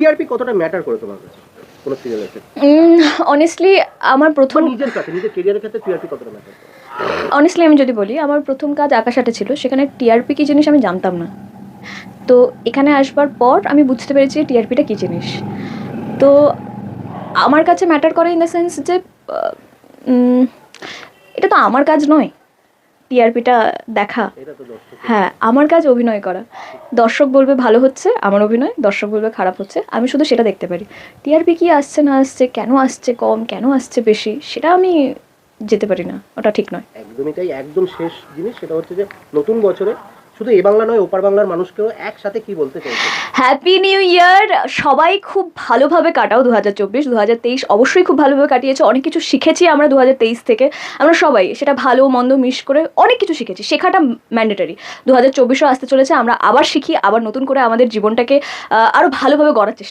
TRP কতটা matter করে তোমার কাছে কোন সিরিয়ালের ক্ষেত্রে? অনেস্টলি আমার প্রথম নিজের কাছে, নিজের ক্যারিয়ারের ক্ষেত্রে টিআরপি কতটা ম্যাটার করে? অনেস্টলি আমি যদি বলি, আমার প্রথম কাজ আকাশ আটে ছিল। সেখানে টিআরপি কী জিনিস আমি জানতাম না। তো এখানে আসবার পর আমি বুঝতে পেরেছি টিআরপিটা কী জিনিস। তো আমার কাছে ম্যাটার করে ইন দ্য সেন্স যে আহ, উম, এটা তো আমার কাজ নয় টিআরপিটা দেখা। এটা তো দর্শক। হ্যাঁ, আমার কাজ অভিনয় করা। দর্শক বলবে ভালো হচ্ছে আমার অভিনয়, দর্শক বলবে খারাপ হচ্ছে, আমি শুধু সেটা দেখতে পারি। টিআরপি কি আসছে না আসছে, কেন আসছে কম, কেন আসছে বেশি, সেটা আমি যেতে পারি না, ওটা ঠিক নয়। একদমই তাই। একদম শেষ জিনিস সেটা হচ্ছে যে নতুন বছরে শুধু এ বাংলা নয়, ওপার বাংলার মানুষকেও একসাথে কি বলতে চাইছো? Happy new year! সবাই খুব ভালোভাবে কাটাও 2024। 2023 অবশ্যই খুব ভালোভাবে কাটিয়েছে। অনেক কিছু শিখেছি আমরা 2023 থেকে। আমরা সবাই সেটা ভালো মন্দ মিশ করে অনেক কিছু শিখেছি। শেখাটা ম্যান্ডেটারি। 2024ও আসতে চলেছে, আমরা আবার শিখি, আবার নতুন করে আমাদের জীবনটাকে আরও ভালোভাবে গড়ার চেষ্টা